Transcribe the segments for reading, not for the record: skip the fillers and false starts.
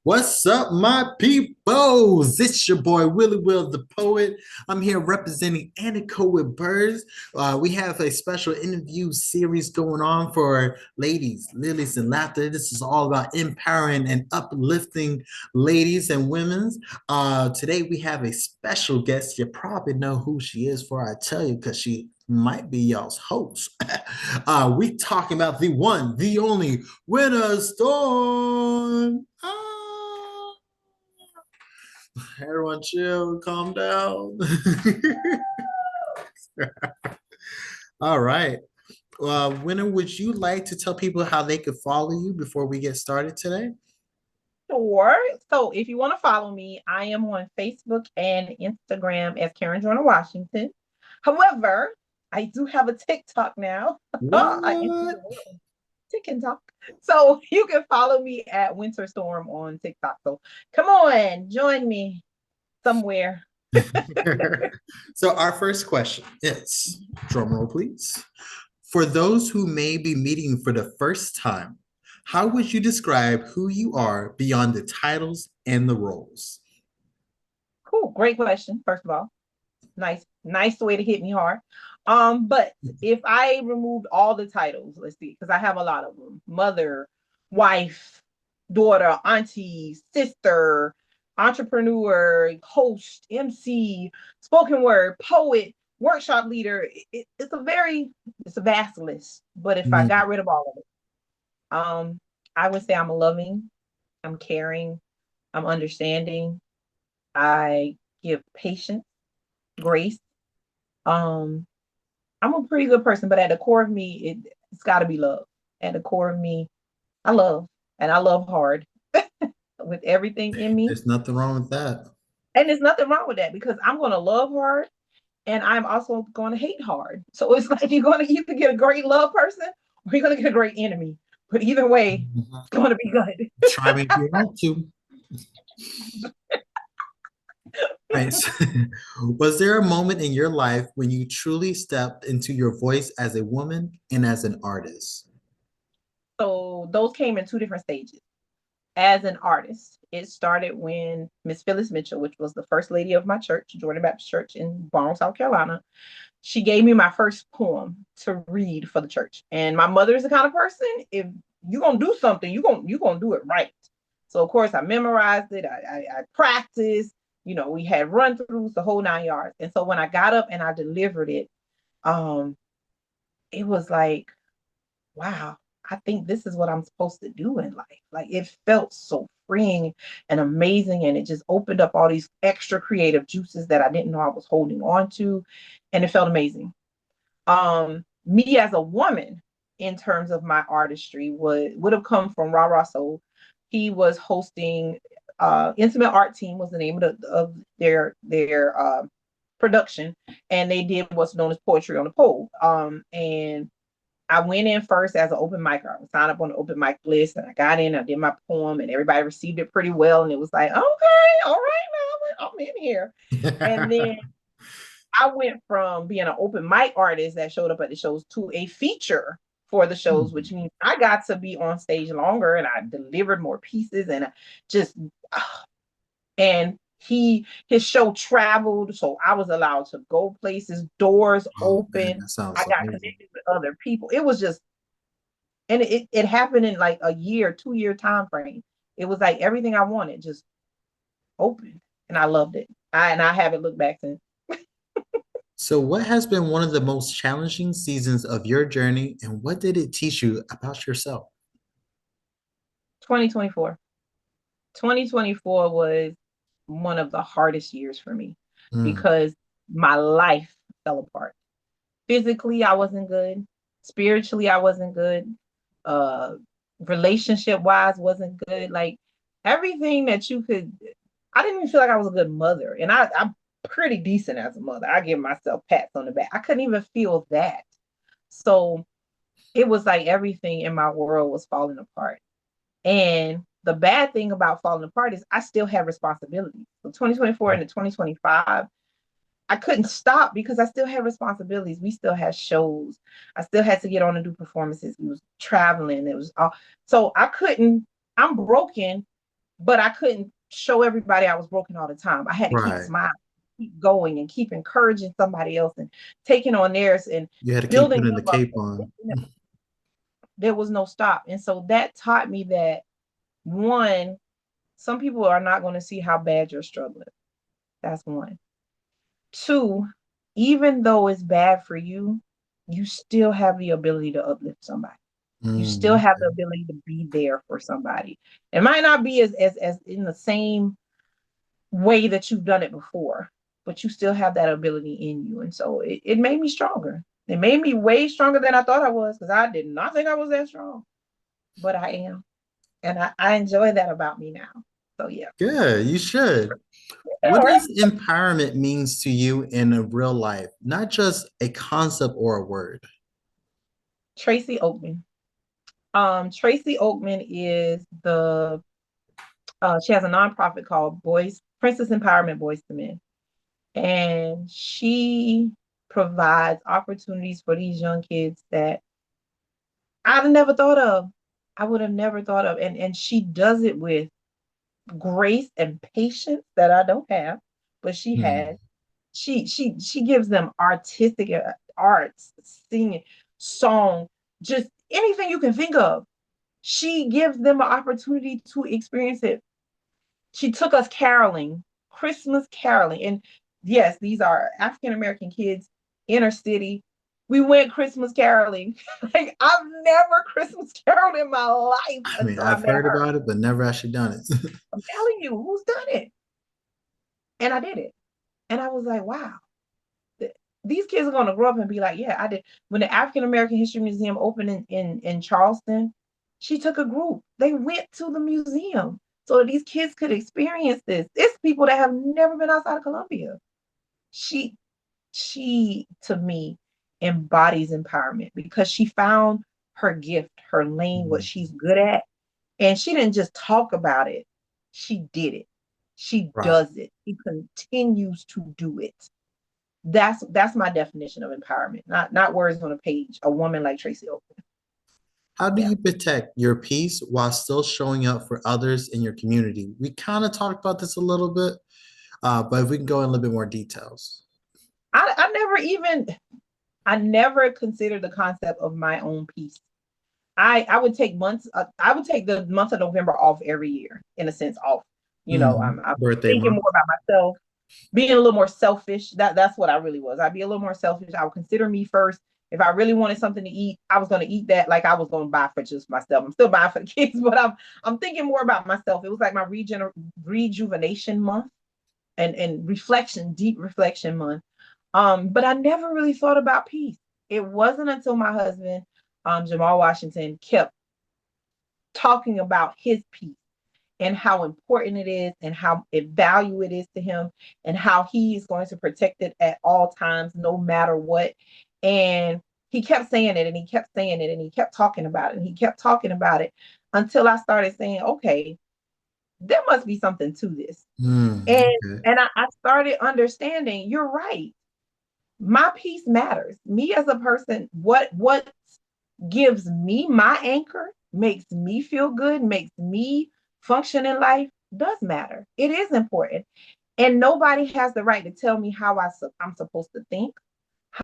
What's up, my peoples? It's your boy Willie Will the Poet. I'm here representing Anechoic Birds. We have a special interview series going on for ladies, Lillies and Laughter. This is all about empowering and uplifting ladies and women. Today we have a special guest. You probably know who she is before I tell you, because she might be y'all's host. We talking about the one, the only Wintah Storm. Everyone chill, calm down. All right. Winner, would you like to tell people how they could follow you before we get started today? Sure. So if you want to follow me, I am on Facebook and Instagram as Karen Jordan Washington. However, I do have a TikTok now. I entered What? the world TikTok. So you can follow me at Winter Storm on TikTok. So come on, join me somewhere. So our first question is, drum roll please. For those who may be meeting for the first time, how would you describe who you are beyond the titles and the roles? Cool. Great question, first of all. Nice way to hit me hard. But if I removed all the titles, let's see, because I have a lot of them: mother, wife, daughter, auntie, sister, entrepreneur, host, MC, spoken word, poet, workshop leader. It's a vast list. But if I Mm, got rid of all of it, I would say I'm loving, I'm caring, I'm understanding, I give patience, grace. um, I'm a pretty good person, but at the core of me, it's got to be love. At the core of me, I love, and I love hard with everything in me. there's nothing wrong with that. And there's nothing wrong with that because I'm going to love hard and I'm also going to hate hard. So it's like you're going to either get a great love person or you're going to get a great enemy. But either way, it's going to be good. Try me if you want to. Right. Was there a moment in your life when you truly stepped into your voice as a woman and as an artist? So those came in two different stages. As an artist, it started when Miss Phyllis Mitchell, which was the first lady of my church, Jordan Baptist Church in Barnes, South Carolina, she gave me my first poem to read for the church. And my mother is the kind of person, if you're gonna do something, you're gonna do it right. So of course I memorized it, I practiced, we had run throughs the whole 9 yards. And so when I got up and I delivered it, um, it was like, wow, I think this is what I'm supposed to do in life. Like it felt so freeing and amazing. And it just opened up all these extra creative juices that I didn't know I was holding on to. And it felt amazing. Me as a woman, in terms of my artistry, would have come from Ra Ra Soul. He was hosting Intimate Art Team was the name of their production, and they did what's known as Poetry on the Pole. And I went in first as an open micer. I was signed up on the open mic list, and I got in. I did my poem, and everybody received it pretty well. And it was like, okay, all right, now I'm in here. And then I went from being an open mic artist that showed up at the shows to a feature for the shows, which means I got to be on stage longer, and I delivered more pieces, and I just and his show traveled, so I was allowed to go places, doors Oh man, open. that I sounds got amazing. connected with other people. It was just, and it happened in like a year, 2 year time frame. It was like everything I wanted just opened, and I loved it. I haven't looked back since. So, what has been one of the most challenging seasons of your journey, and what did it teach you about yourself? 2024. 2024 was one of the hardest years for me Mm, because my life fell apart. Physically, I wasn't good. Spiritually, I wasn't good. Uh, Relationship wise, wasn't good. Like everything that you could, I didn't even feel like I was a good mother. And I'm pretty decent as a mother. I give myself pats on the back. I couldn't even feel that. So it was like everything in my world was falling apart. And the bad thing about falling apart is I still have responsibilities. So 2024 and 2025, I couldn't stop because I still had responsibilities. We still had shows. I still had to get on and do performances. We was traveling. It was all, so I couldn't. I'm broken, but I couldn't show everybody I was broken all the time. I had to keep Right. smiling, keep going, and keep encouraging somebody else and taking on theirs and You had to keep building putting the them up. cape on. There was no stop. And so that taught me that one, some people are not going to see how bad you're struggling. That's one. Two, even though it's bad for you, you still have the ability to uplift somebody. You still have the Okay. ability to be there for somebody. It might not be as in the same way that you've done it before, but you still have that ability in you. And so it made me stronger. It made me way stronger than I thought I was because I did not think I was that strong, but I am. And I enjoy that about me now. So yeah. Good. You should. All What right. does empowerment means to you in a real life, not just a concept or a word? Tracy Oakman. Tracy Oakman is the she has a nonprofit called Boys Princess Empowerment Boys to Men. And she provides opportunities for these young kids that I'd never thought of. I would have never thought of. And she does it with grace and patience that I don't have, but she Hmm. has. She gives them artistic arts, singing, song, just anything you can think of. She gives them an opportunity to experience it. She took us caroling, Christmas caroling. And yes, these are African American kids, inner city. We went Christmas caroling. Like I've never Christmas caroled in my life I mean, until I I've met heard her. about it, but never actually done it. I'm telling you, who's done it? And I did it. And I was like, wow, these kids are gonna grow up and be like, yeah, I did. When the African American History Museum opened in Charleston, she took a group. They went to the museum so that these kids could experience this. It's people that have never been outside of Columbia. She she to me embodies empowerment because she found her gift, her lane, what Hmm. she's good at, and she didn't just talk about it. She did it. She Right. does it. She continues to do it. That's my definition of empowerment. Not words on a page. A woman like Tracy Oakman. How do Yeah. you protect your peace while still showing up for others in your community? We kind of talked about this a little bit, but if we can go in a little bit more details. I never considered the concept of my own peace. I would take months. I would take the month of November off every year, in a sense, off. I'm Birthday thinking month. more about myself, being a little more selfish. That's what I really was. I'd be a little more selfish. I would consider me first. If I really wanted something to eat, I was going to eat that like I was going to buy for just myself. I'm still buying for the kids, but I'm thinking more about myself. It was like my rejuvenation month and reflection, deep reflection month. But I never really thought about peace. It wasn't until my husband, Jamal Washington, kept talking about his peace and how important it is and how it value it is to him and how he is going to protect it at all times, no matter what. And he kept saying it and he kept saying it and he kept talking about it and he kept talking about it until I started saying, okay, there must be something to this. And Okay. I started understanding, you're right. My peace matters. Me as a person, what gives me my anchor, makes me feel good, makes me function in life does matter. It is important. And nobody has the right to tell me how I'm supposed to think,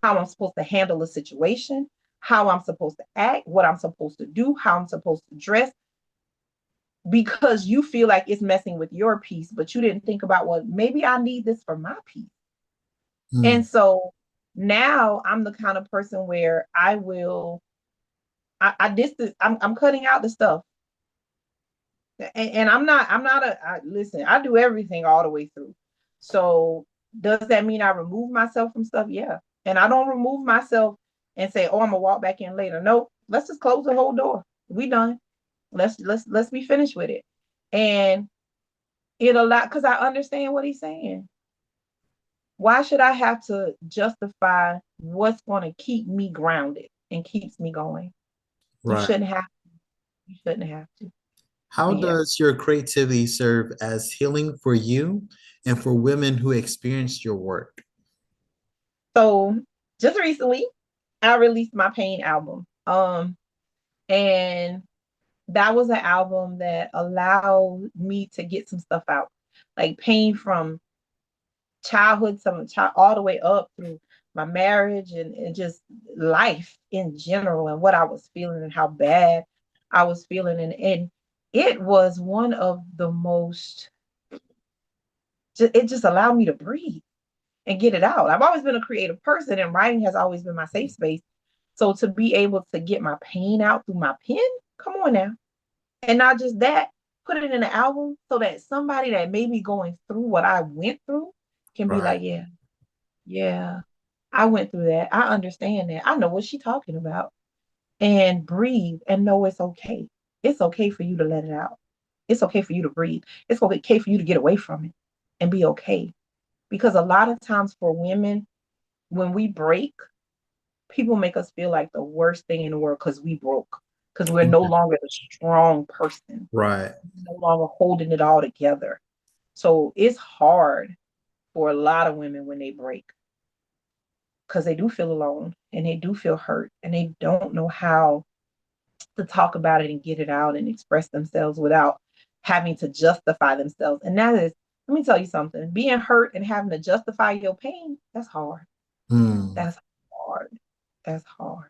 how I'm supposed to handle a situation, how I'm supposed to act, what I'm supposed to do, how I'm supposed to dress, because you feel like it's messing with your peace, but you didn't think about, well, maybe I need this for my peace. Hmm. And so now I'm the kind of person where I'm cutting out the stuff. And listen, I do everything all the way through. So does that mean I remove myself from stuff? Yeah. And I don't remove myself and say, oh, I'm gonna walk back in later. No, let's just close the whole door. We done. Let's be finished with it. And it a lot because I understand what he's saying. Why should I have to justify what's going to keep me grounded and keeps me going? You Right. shouldn't have. You shouldn't have to. How But yeah. does your creativity serve as healing for you and for women who experience your work? So just recently, I released my pain album. And that was an album that allowed me to get some stuff out, like pain from childhood, all the way up through my marriage and just life in general and what I was feeling and how bad I was feeling. And it was one of the most, it just allowed me to breathe and get it out. I've always been a creative person and writing has always been my safe space. So to be able to get my pain out through my pen, come on now. And not just that, put it in an album so that somebody that may be going through what I went through can be Right. like, yeah, yeah, I went through that. I understand that. I know what she's talking about. And breathe and know it's okay. It's okay for you to let it out. It's okay for you to breathe. It's okay for you to get away from it and be okay. Because a lot of times for women, when we break, people make us feel like the worst thing in the world because we broke, because we're no longer the strong person, Right. no longer holding it all together. So it's hard for a lot of women when they break because they do feel alone and they do feel hurt and they don't know how to talk about it and get it out and express themselves without having to justify themselves. And that is, let me tell you something, being hurt and having to justify your pain, that's hard. Hmm. That's hard. That's hard.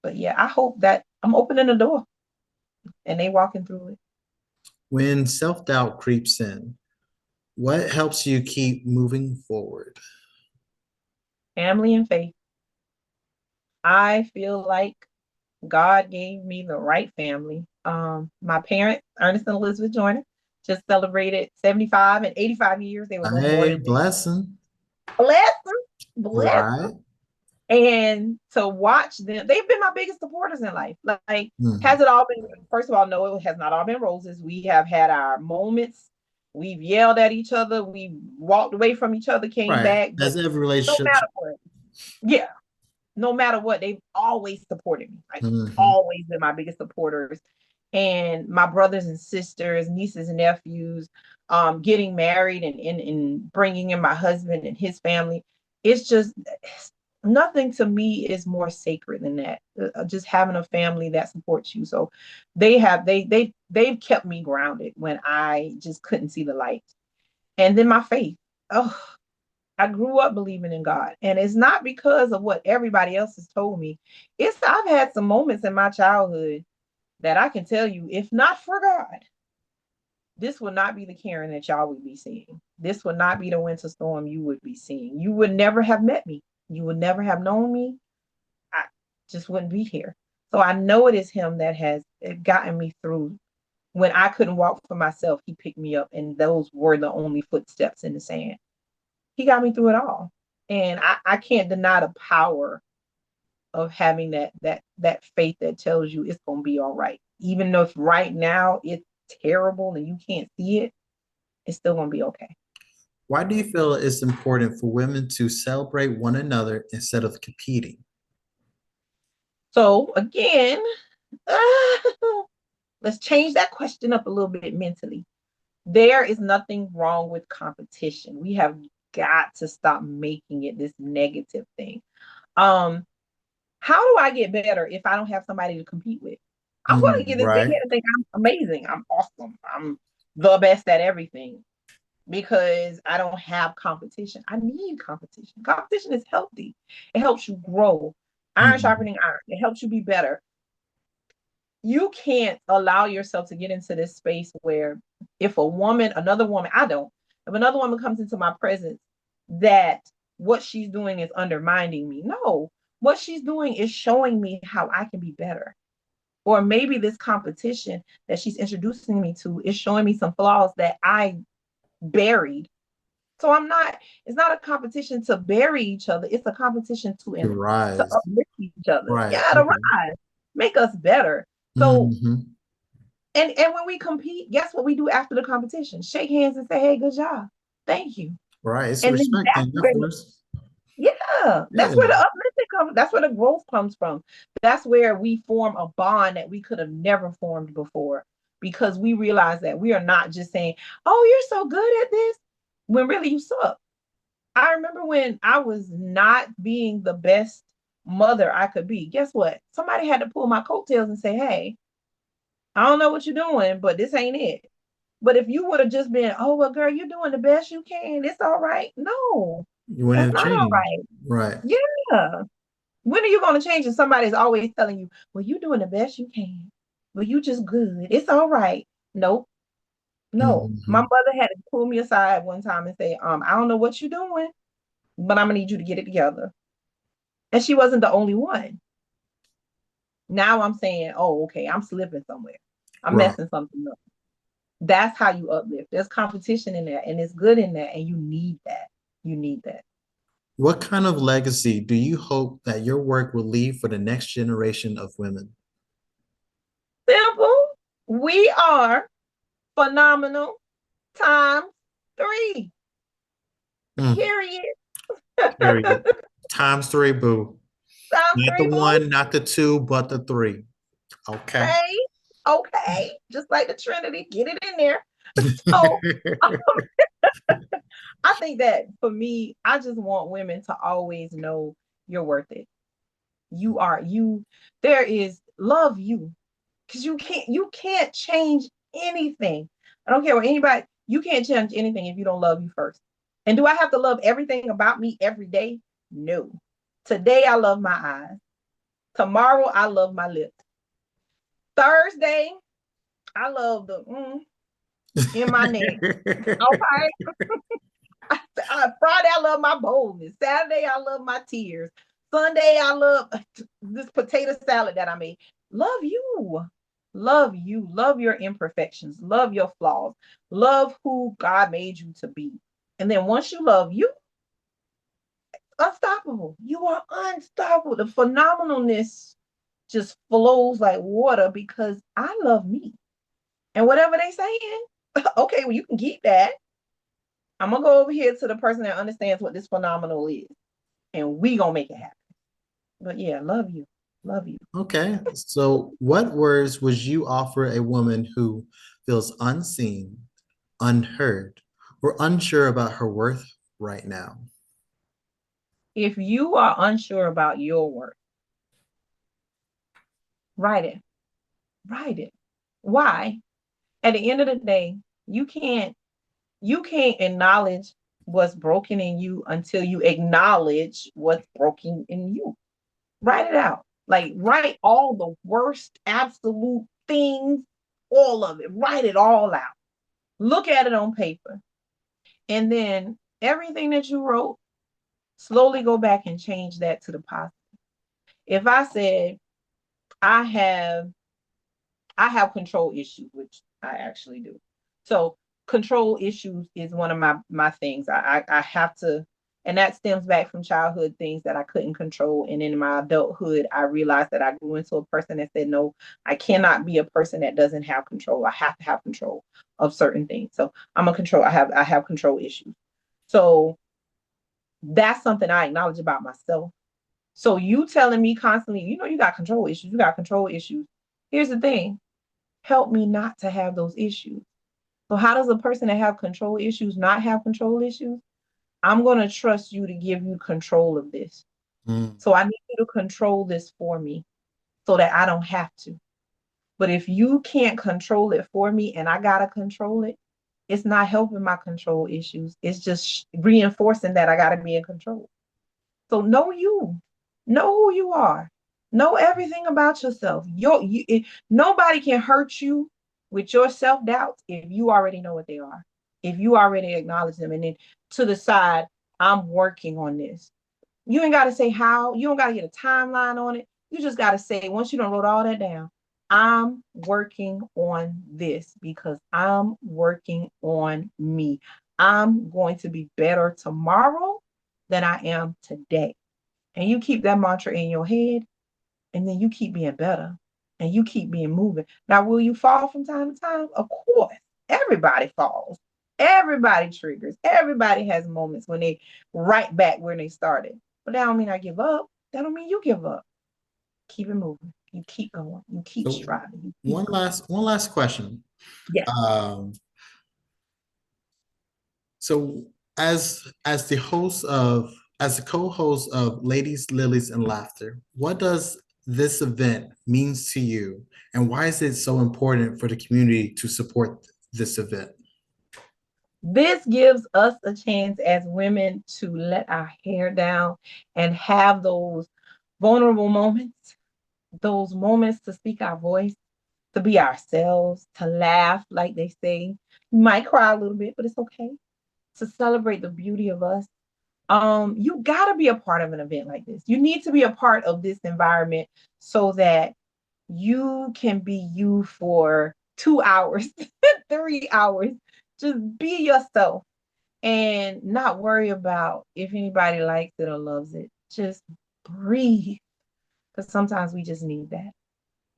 But yeah, I hope that I'm opening the door and they walking through it. When self-doubt creeps in, what helps you keep moving forward? Family and faith. I feel like God gave me the right family. My parents, Ernest and Elizabeth Joyner, just celebrated 75 and 85 years. They were both born Hey, in blessing. bless them, bless them. Right. And to watch them, they've been my biggest supporters in life. Like, Hmm. has it all been, first of all, no, it has not all been roses. We have had our moments. We've yelled at each other. We walked away from each other, came Right. back. But As every no relationship. matter what, yeah, no matter what, they've always supported me. Like, Hmm. always been my biggest supporters. And my brothers and sisters, nieces and nephews, getting married and bringing in my husband and his family. It's just nothing to me is more sacred than that. Just having a family that supports you. So they've kept me grounded when I just couldn't see the light. And then my faith. Oh, I grew up believing in God. And it's not because of what everybody else has told me. It's I've had some moments in my childhood that I can tell you, if not for God, this would not be the Karen that y'all would be seeing. This would not be the winter storm you would be seeing. You would never have met me. You would never have known me. I just wouldn't be here. So I know it is him that has gotten me through. When I couldn't walk for myself, he picked me up, and those were the only footsteps in the sand. He got me through it all. And I can't deny the power of having that faith that tells you it's gonna be all right. Even though if right now it's terrible and you can't see it, it's still gonna be okay. Why do you feel it's important for women to celebrate one another instead of competing? So again, let's change that question up a little bit mentally. There is nothing wrong with competition. We have got to stop making it this negative thing. Um, how do I get better if I don't have somebody to compete with? I'm going to get this big Right. head and think I'm amazing. I'm awesome. I'm the best at everything because I don't have competition. I need competition. Competition is healthy. It helps you grow. Iron Mhm. sharpening iron. It helps you be better. You can't allow yourself to get into this space where if a woman, another woman, I don't, if another woman comes into my presence, that what she's doing is undermining me. No, what she's doing is showing me how I can be better. Or maybe this competition that she's introducing me to is showing me some flaws that I buried. So it's not a competition to bury each other. It's a competition To to rise. uplift each other. Right. Yeah, to Okay. rise, make us better. So Hmm. and when we compete, guess what we do after the competition? Shake hands and say, "Hey, good job, thank you." Right. It's a And then respect that's thing, of where, course. that's where the Yeah. uplifting comes. That's where the growth comes from. That's where we form a bond that we could have never formed before because we realize that we are not just saying, "Oh, you're so good at this," when really you suck. I remember when I was not being the best mother I could be. Guess what? Somebody had to pull my coattails and say, "Hey." I don't know what you're doing, but this ain't it. But if you would have just been, oh, well, girl, you're doing the best you can. It's all right. No, You want that's to not all change. right. Right. Yeah. When are you going to change if somebody's always telling you, well, you're doing the best you can. Well, you just good. It's all right. Nope. No. My Hmm. mother had to pull me aside one time and say, I don't know what you're doing, but I'm gonna need you to get it together. And she wasn't the only one. Now I'm saying, oh, okay, I'm slipping somewhere. I'm Right. messing something up. That's how you uplift. There's competition in that, and it's good in that, and you need that. You need that. What kind of legacy do you hope that your work will leave for the next generation of women? Simple. We are phenomenal times three. Mm, Period. period. Times three, boo. Times Not the three, boo. one, not the two, but the three. Okay. Okay. Okay. Just like the Trinity, get it in there. So I think that for me, I just want women to always know you're worth it. You are you. There is love you because you can't change anything. I don't care what anybody. You can't change anything if you don't love you first. And do I have to love everything about me every day? No. Today I love my eyes. Tomorrow I love my lips. Thursday I love the in my neck. Okay. Friday, I love my boldness. Saturday, I love my tears. Sunday, I love this potato salad that I made. Love you. Love you. Love your imperfections. Love your flaws. Love who God made you to be. And then once you love you, unstoppable. You are unstoppable. The phenomenalness just flows like water because I love me. And whatever they saying, okay, well, you can keep that. I'm gonna go over here to the person that understands what this phenomenal is, and we gonna make it happen. But yeah, love you, love you. Okay. So, what words would you offer a woman who feels unseen, unheard, or unsure about her worth right now? If you are unsure about your worth, write it, write it. Why? At the end of the day, you can't you can't acknowledge what's broken in you until you acknowledge what's broken in you. Write it out. Like write all the worst absolute things, all of it. Write it all out. Look at it on paper. And then everything that you wrote, slowly go back and change that to the positive. If I said I have I have control issues, which I actually do. So control issues is one of my things. I have to, and that stems back from childhood things that I couldn't control. And in my adulthood, I realized that I grew into a person that said, no, I cannot be a person that doesn't have control. I have to have control of certain things. So I'm a control. I have control issues. So that's something I acknowledge about myself. So you telling me constantly, you got control issues, you got control issues. Here's the thing, help me not to have those issues. So how does a person that have control issues not have control issues? I'm going to trust you to give you control of this. Mm. So I need you to control this for me so that I don't have to. But if you can't control it for me and I got to control it, it's not helping my control issues. It's just reinforcing that I got to be in control. So know you, know who you are, know everything about yourself. Nobody can hurt you with your self doubts if you already know what they are, if you already acknowledge them, and then to the side, I'm working on this. You ain't got to say how. You don't got to get a timeline on it. You just got to say once you don't wrote all that down, I'm working on this because I'm working on me. I'm going to be better tomorrow than I am today. And you keep that mantra in your head, and then you keep being better and you keep being moving. Now, will you fall from time to time? Of course. Everybody falls. Everybody triggers. Everybody has moments when they right back where they started. But that don't mean I give up. That don't mean you give up. Keep it moving. You keep going. You keep So, striving. You keep going. one last question. Yes. Um, so as the host of as the co-host of Ladies, Lilies, and Laughter, what does this event means to you, and why is it so important for the community to support this event? This gives us a chance as women to let our hair down and have those vulnerable moments, those moments to speak our voice, to be ourselves, to laugh, like they say. You might cry a little bit, but it's okay. To celebrate the beauty of us. You got to be a part of an event like this. You need to be a part of this environment so that you can be you for 2 hours, 3 hours. Just be yourself and not worry about if anybody likes it or loves it. Just breathe because sometimes we just need that.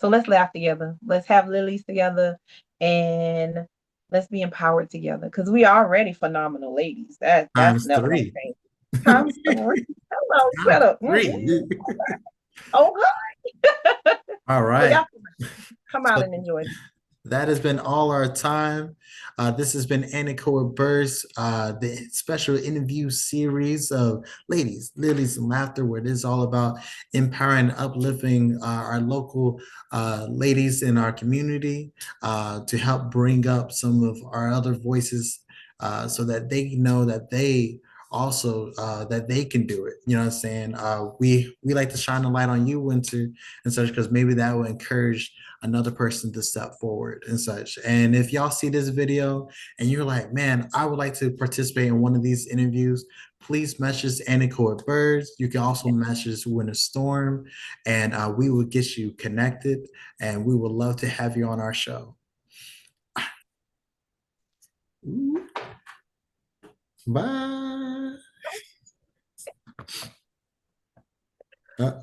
So let's laugh together. Let's have lilies together and let's be empowered together because we are already phenomenal ladies. That's Times never going to three. change. Times three. Hello, Times better. three. Oh, All so right. y'all come out So and enjoy. that has been all our time. This has been Anechoic Birds, the special interview series of Lillies Laughter, where it is all about empowering and uplifting our local ladies in our community to help bring up some of our other voices so that they know that they also that they can do it. You know what I'm saying? We like to shine a light on you, Winter, and such, because maybe that will encourage another person to step forward and such. And if y'all see this video and you're like, man, I would like to participate in one of these interviews, please message Anechoic Birds. You can also message Winter Storm, and we will get you connected. And we would love to have you on our show. Bye.